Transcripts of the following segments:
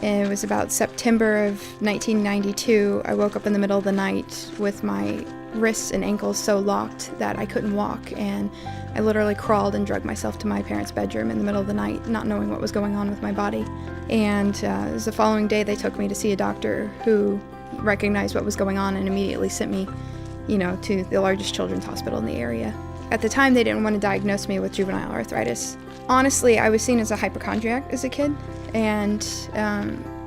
It was about September of 1992. I woke up in the middle of the night with my wrists and ankles so locked that I couldn't walk, and I literally crawled and dragged myself to my parents' bedroom in the middle of the night, not knowing what was going on with my body. And it was the following day they took me to see a doctor who recognized what was going on and immediately sent me, to the largest children's hospital in the area. At the time, they didn't want to diagnose me with juvenile arthritis. Honestly, I was seen as a hypochondriac as a kid, and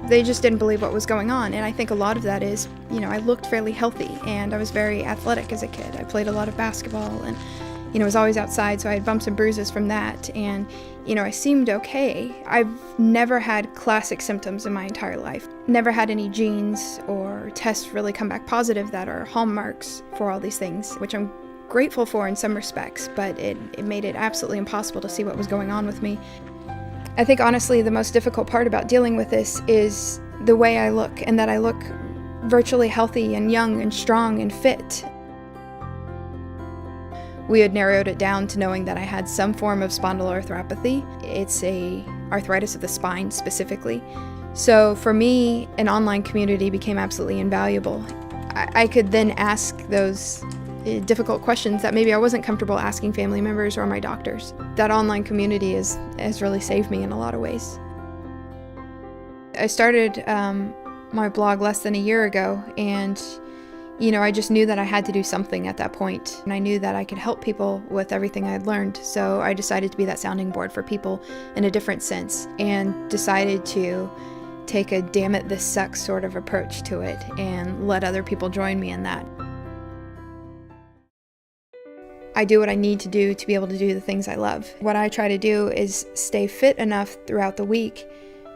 they just didn't believe what was going on. And I think a lot of that is, I looked fairly healthy, and I was very athletic as a kid. I played a lot of basketball, and, was always outside, so I had bumps and bruises from that. And, I seemed okay. I've never had classic symptoms in my entire life. Never had any genes or tests really come back positive that are hallmarks for all these things, which I'm grateful for in some respects, but it made it absolutely impossible to see what was going on with me. I think honestly the most difficult part about dealing with this is the way I look, and that I look virtually healthy and young and strong and fit. We had narrowed it down to knowing that I had some form of spondyloarthropathy. It's a arthritis of the spine specifically. So for me, an online community became absolutely invaluable. I could then ask those difficult questions that maybe I wasn't comfortable asking family members or my doctors. That online community has really saved me in a lot of ways. I started my blog less than a year ago, and I just knew that I had to do something at that point, and I knew that I could help people with everything I'd learned, so I decided to be that sounding board for people in a different sense, and decided to take a damn it, this sucks sort of approach to it and let other people join me in that. I do what I need to do to be able to do the things I love. What I try to do is stay fit enough throughout the week,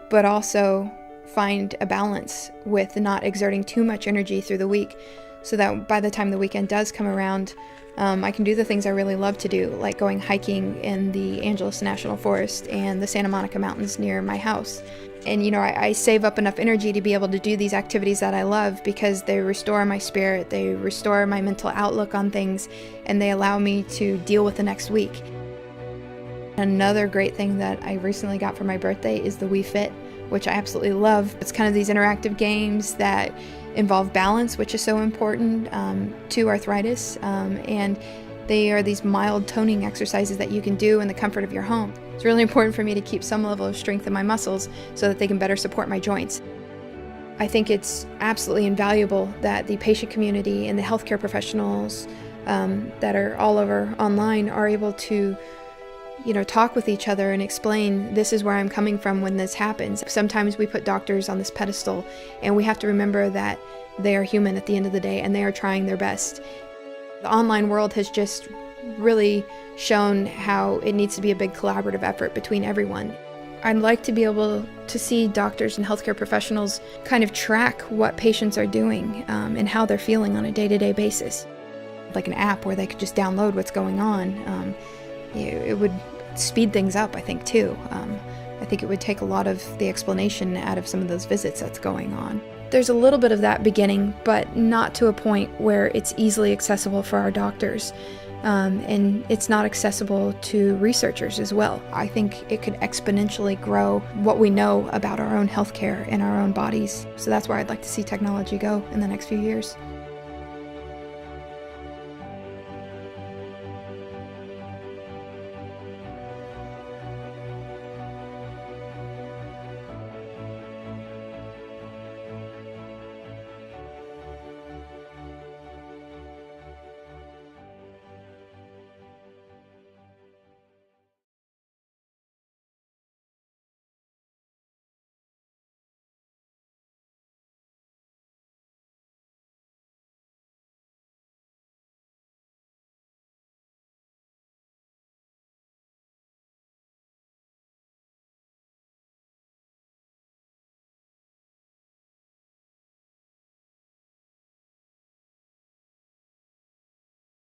but also find a balance with not exerting too much energy through the week, so that by the time the weekend does come around, I can do the things I really love to do, like going hiking in the Angeles National Forest and the Santa Monica Mountains near my house. And I save up enough energy to be able to do these activities that I love because they restore my spirit, they restore my mental outlook on things, and they allow me to deal with the next week. Another great thing that I recently got for my birthday is the Wii Fit, which I absolutely love. It's kind of these interactive games that involve balance, which is so important to arthritis, and they are these mild toning exercises that you can do in the comfort of your home. It's really important for me to keep some level of strength in my muscles so that they can better support my joints. I think it's absolutely invaluable that the patient community and the healthcare professionals that are all over online are able to talk with each other and explain, this is where I'm coming from when this happens. Sometimes we put doctors on this pedestal, and we have to remember that they are human at the end of the day, and they are trying their best. The online world has just really shown how it needs to be a big collaborative effort between everyone. I'd like to be able to see doctors and healthcare professionals kind of track what patients are doing and how they're feeling on a day-to-day basis. Like an app where they could just download what's going on. It would speed things up, I think, too. I think it would take a lot of the explanation out of some of those visits that's going on. There's a little bit of that beginning, but not to a point where it's easily accessible for our doctors. And it's not accessible to researchers as well. I think it could exponentially grow what we know about our own healthcare and our own bodies. So that's where I'd like to see technology go in the next few years.